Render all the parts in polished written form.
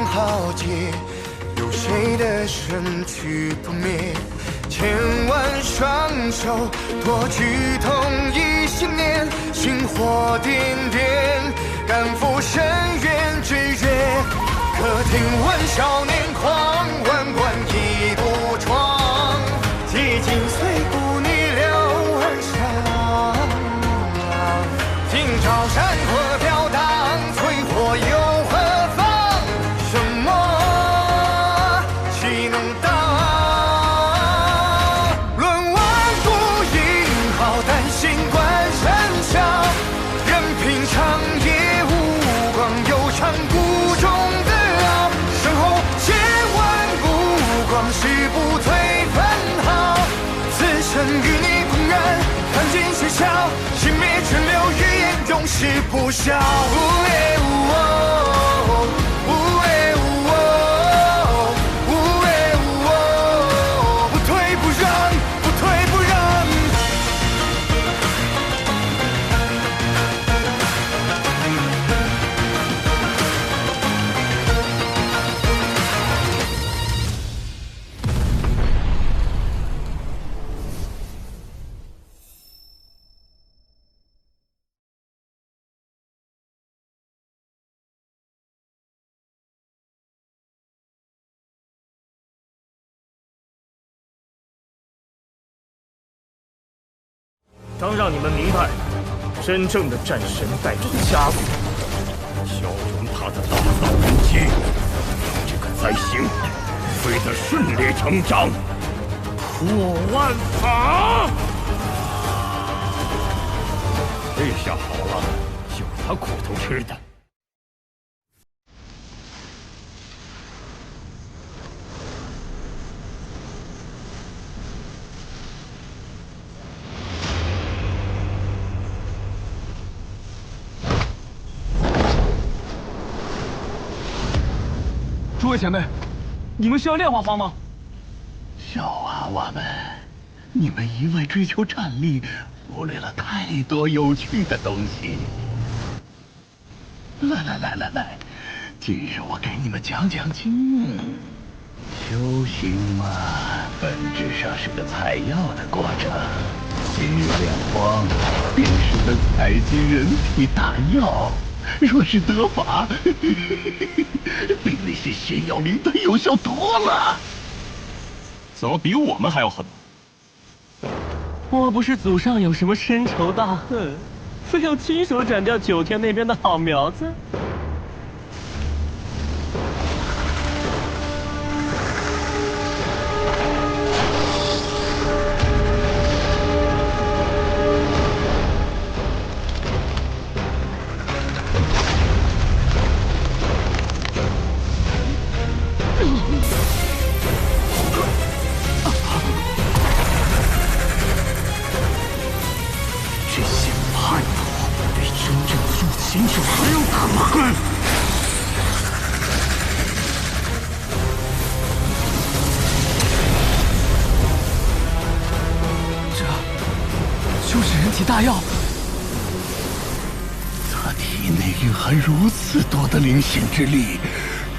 浩劫，有谁的身躯不灭？千万双手托举同一信念，星火点点，赶赴深渊之约。可听闻少年狂，万贯一独闯，几经碎骨逆流而上。今朝山河飘荡，璀璨又何妨？什么岂能挡？论万古英豪，但心冠山小。任凭长夜无光，悠长谷中的傲。身后千万目光，誓不退分毫。此生与你共燃，看尽喧嚣，熄灭全流语言，永世不朽。不退不让，不退不让。当让你们明白真正的战神带着枷锁，消融他的大道根基，让这个灾星飞得顺理成章，破万法。这下好了，有他苦头吃的。诸位前辈，你们是要炼化方吗？小娃娃们，你们一味追求战力，忽略了太多有趣的东西。来，今日我给你们讲讲经。修行嘛，本质上是个采药的过程。今日炼光，便是个采集人体大药。若是得法，比那些仙药灵丹有效多了。怎么比我们还要狠？莫不是祖上有什么深仇大恨，非要亲手斩掉九天那边的好苗子？大药，他体内蕴含如此多的灵性之力，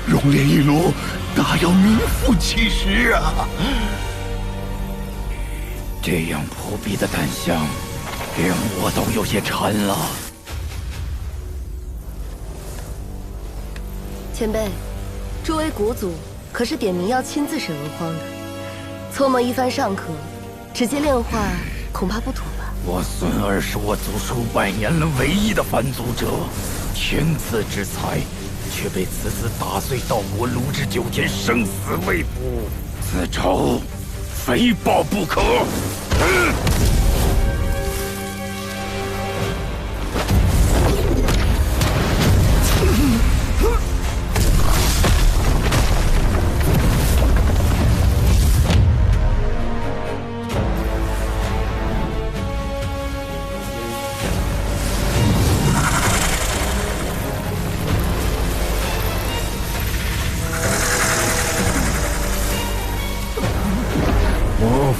熔炼一炉，大要名副其实啊！这样扑鼻的丹香，连我都有些馋了。前辈，诸位谷祖可是点名要亲自审文荒的，搓磨一番尚可，直接炼化恐怕不妥吧？我孙儿是我祖数百年了唯一的返祖者，天赐之才，却被此子打碎道国炉之9天，生死未卜，此仇非报不可。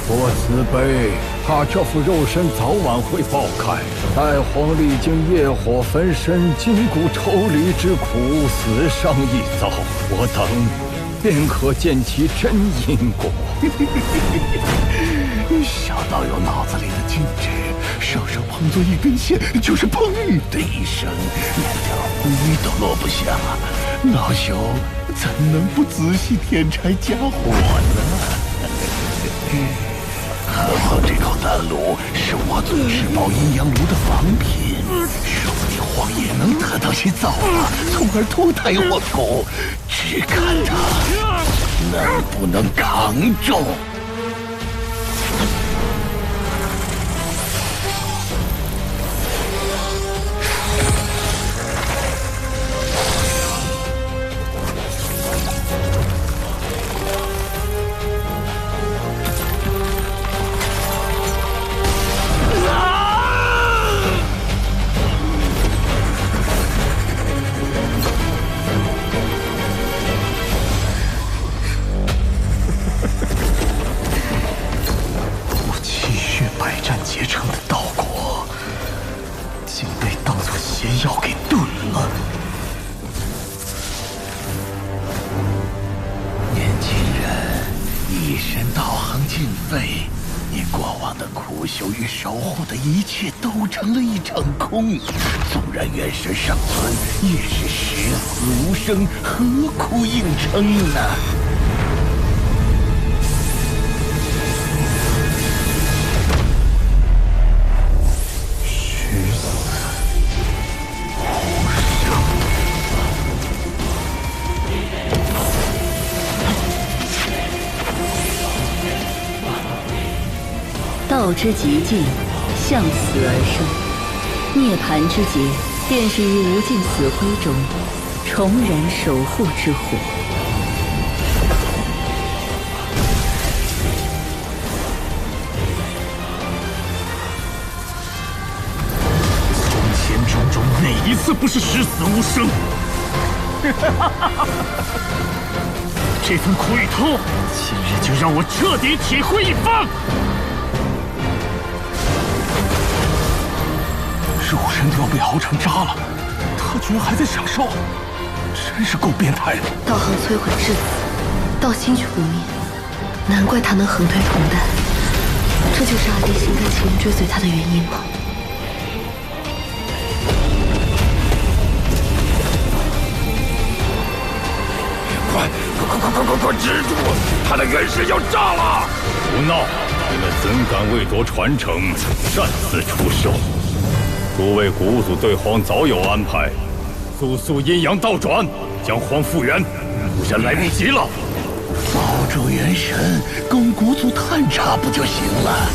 佛慈悲，怕这副肉身早晚会爆开。待皇历经业火焚身、筋骨抽离之苦，死上一遭，我等便可见其真因果。小道友脑子里的精致，稍稍碰作一根线，就是砰的一声，连条鱼都落不下。老朽怎能不仔细添柴加火呢？何况这口丹炉是我祖至宝阴阳炉的仿品，说不定皇爷能得到些造化，从而脱胎换骨，只看他能不能扛住。一切都成了一场空，纵然元神尚存，也是十死无生，何苦硬撑呢？十死无生。道之极境，向死而生，涅槃之劫，便是于无尽死灰中重燃守护之火。从前种种哪一次不是十死无生？这份苦与痛，今日就让我彻底体会一番。肉身都要被熬成渣了，他居然还在享受，真是够变态的。道行摧毁至此，道心却不灭，难怪他能横推同担。这就是阿弟心甘情愿追随他的原因吗？快止住！他的元神要炸了！胡闹！你们怎敢为夺传承擅自出手？诸位古祖对皇早有安排，速阴阳倒转，将皇复原，不然来不及了。保住元神，供古祖探查不就行了？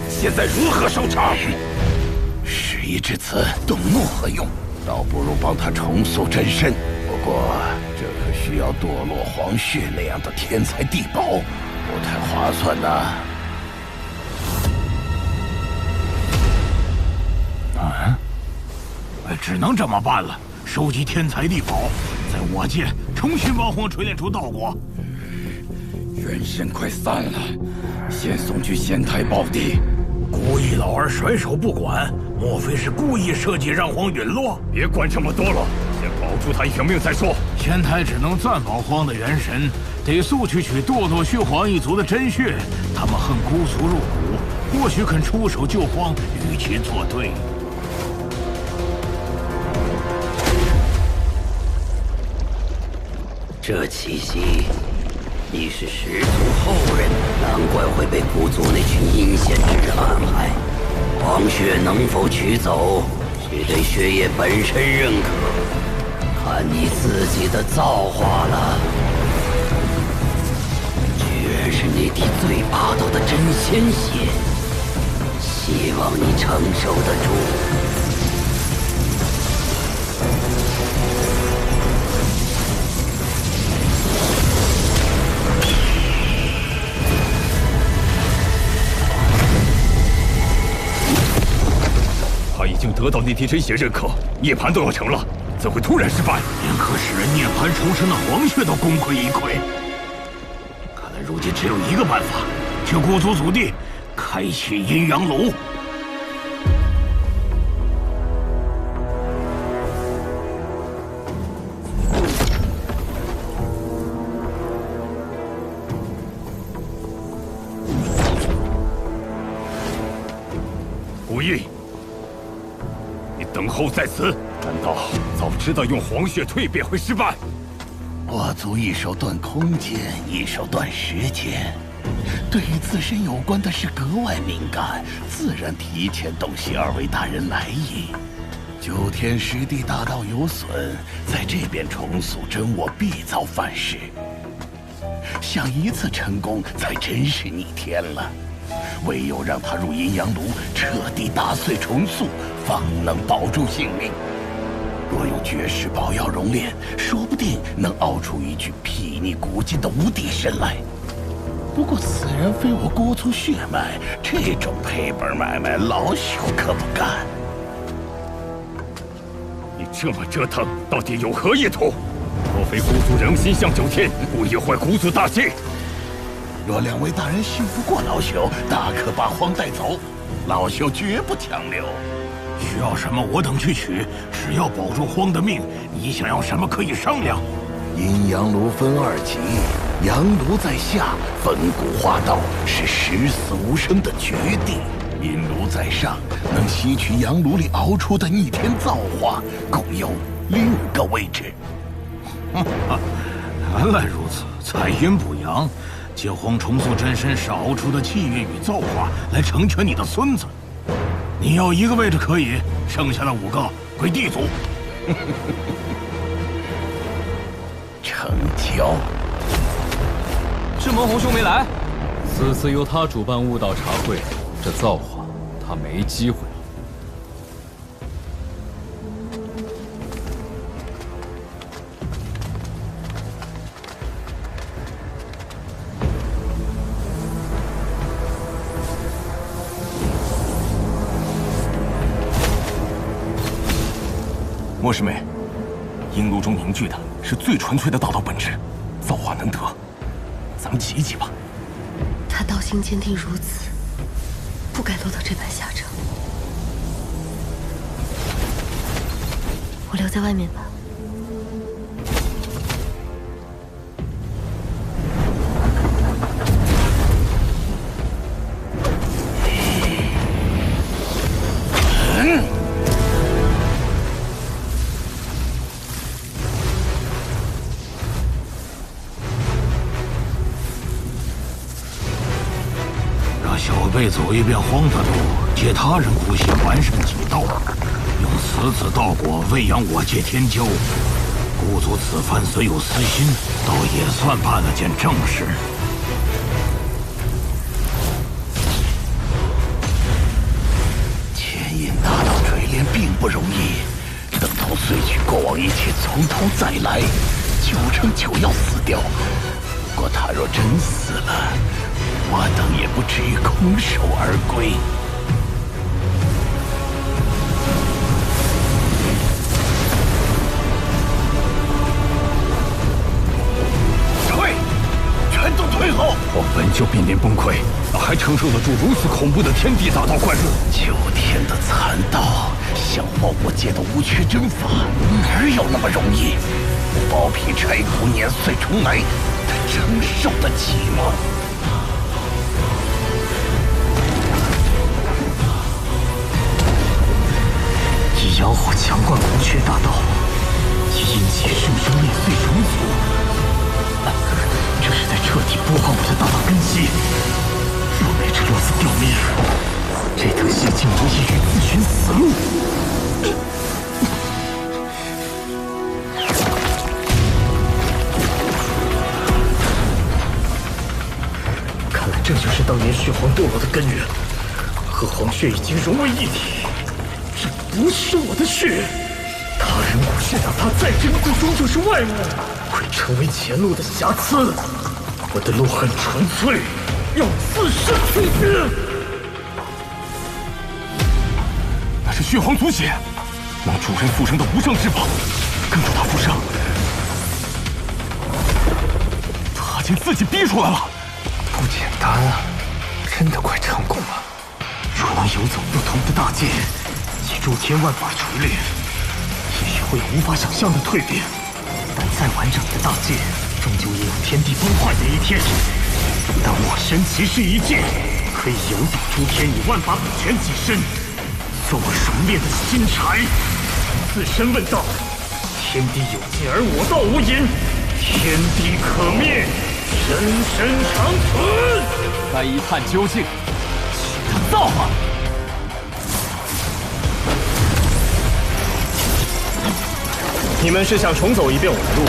现在如何收场？事已至此，动怒何用？倒不如帮他重塑真身。不过，这可需要堕落黄血那样的天才地宝，不太划算呐。啊？只能这么办了。收集天才地宝，在我界重新帮皇锤炼出道果。元神快散了，先送去仙台宝地。故意老儿甩手不管，莫非是故意设计让皇陨落？别管这么多了，先保住他一条命再说。仙台只能暂保荒的元神，得速去取堕落虚皇一族的真血。他们恨姑苏入骨，或许肯出手救荒，与其作对。这气息，你是始祖后人，难怪会被古族那群阴险之人暗害。皇血能否取走，须得血液本身认可，看你自己的造化了。居然是那滴最霸道的真仙血，希望你承受得住。得到逆天神血认可，涅槃都要成了，怎会突然失败？连可使人涅槃重生的黄血都功亏一篑。看来如今只有一个办法，去古族祖地开启阴阳炉。古义，你等候在此，难道早知道用黄血蜕变会失败？我族一手断空间，一手断时间，对于自身有关的事格外敏感，自然提前洞悉二位大人来意。九天十地大道有损，在这边重塑真我必遭反噬。想一次成功，才真是逆天了。唯有让他入阴阳炉，彻底打碎重塑，方能保住性命。若用绝世宝药熔炼，说不定能熬出一具睥睨古今的无敌神来。不过此人非我国族血脉，这种赔本买卖，老朽可不干。你这么折腾，到底有何意图？莫非古族人心向九天，故意坏古族大计？若两位大人信不过老朽，大可把荒带走，老朽绝不强留。需要什么我等去取，只要保住荒的命，你想要什么可以商量。阴阳炉分二级，阳炉在下，分骨化道，是十死无生的绝地；阴炉在上，能吸取阳炉里熬出的逆天造化，共有6个位置。原来如此，采阴补阳，借荒重塑真身是熬出的气运与造化来成全你的孙子。你要1个位置可以，剩下的5个归地族。成交。是蒙红兄没来，此次由他主办悟道茶会，这造化他没机会了。莫师妹，阴炉中凝聚的是最纯粹的大道本质，造化难得，咱们挤一挤吧。他道心坚定如此，不该落到这般下场。我留在外面吧。辈走一遍荒的路，借他人骨血完善己道，用此子道果喂养我界天骄。故族此番虽有私心，倒也算办了件正事。牵引大道锤炼并不容易，等到萃取过往一切，从头再来，9成9要死掉。不过他若真死了，我等也不至于空手而归。小卫，全都退后！我本就濒临崩溃，哪还承受得住如此恐怖的天地大道怪物？9天的残道，想化我界的无缺真法，哪有那么容易？剥皮拆骨，碾碎重来，他承受得起吗？以妖火强灌无缺大道，以阴气生生裂碎重组，这是在彻底破坏我的大道根基。若没这落子掉灭，这等邪境无异于自寻死路。看来这就是当年血皇堕落的根源，和黄血已经融为一体。这不是我的血，他人骨血哪怕再珍贵，终究是外物，会成为前路的瑕疵。我的路很纯粹，要自身蜕变。是血皇族血，能助人复生的无上至宝，跟着他复生，他将自己逼出来了。不简单啊，真的快成功了。若能游走不同的大界，以诸天万法锤炼，也许会有无法想象的蜕变。但再完整的大界，终究也有天地崩坏的一天。但我身其是一界，可以游走诸天，以万法本全己身，做我熟练的新柴。自身问道：天地有尽而我道无垠，天地可灭，人身长存。该一探究竟，取他造化。你们是想重走一遍我的路，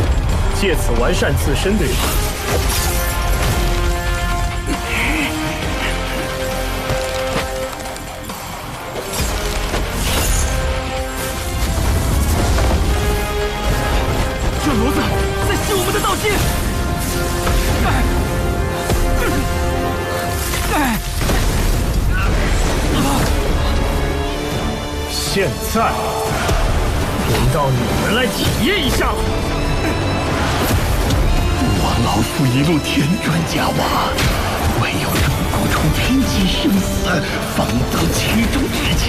借此完善自身，对吧？这骡子在吸我们的道心。现在轮到你们来体验一下了。我老夫一路添砖加瓦，唯有入骨中拼尽生死，方得其中之强。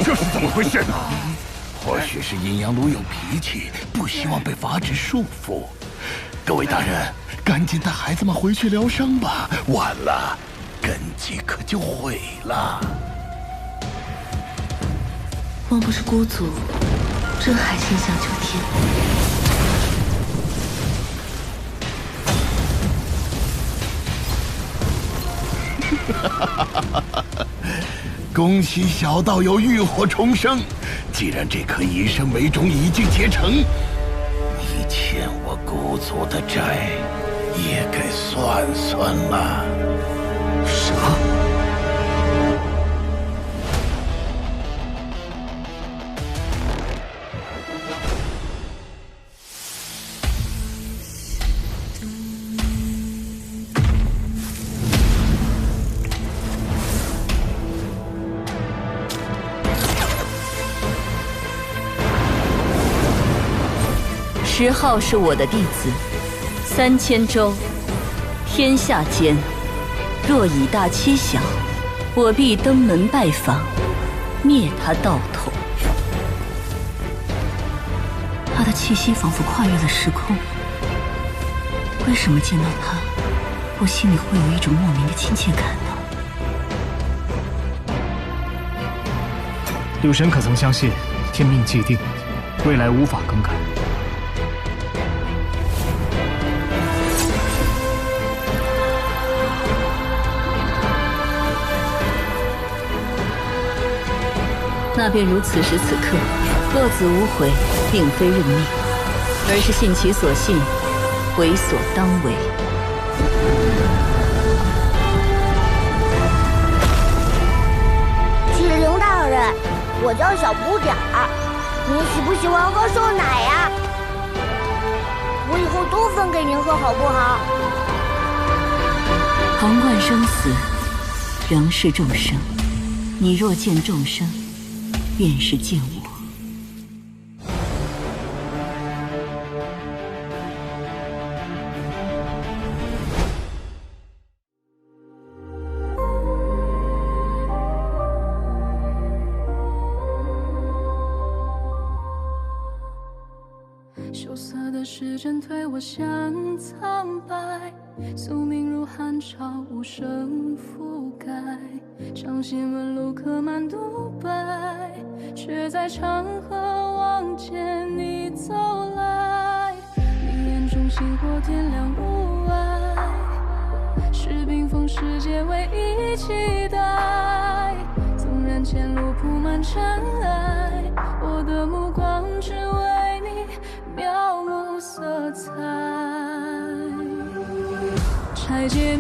这是怎么回事？或许是阴阳炉有脾气，不希望被法旨束缚。各位大人，赶紧带孩子们回去疗伤吧，晚了根基可就毁了。莫不是孤族真还心想救天？恭喜小道友浴火重生！既然这颗以身为种已经结成，你欠我孤族的债也该算算了。什么？10号是我的弟子，3000州，天下间，若以大欺小，我必登门拜访，灭他道统。他的气息仿佛跨越了时空，为什么见到他，我心里会有一种莫名的亲切感呢？柳神可曾相信，天命既定，未来无法更改。那便如此时此刻，落子无悔，并非认命，而是信其所信，为所当为。启灵大人，我叫小不点儿，您喜不喜欢喝瘦奶呀？我以后都分给您喝，好不好？旁观生死，仍是众生。你若见众生，便是见我。羞涩的时针推我向苍白，宿命如寒潮，无声覆盖。掌心纹路刻满独白，却在长河望见你走来。你眼中星火点亮雾霭，是冰封世界唯一期待。纵然前路铺满尘埃，我的目光只为你描摹色彩。拆解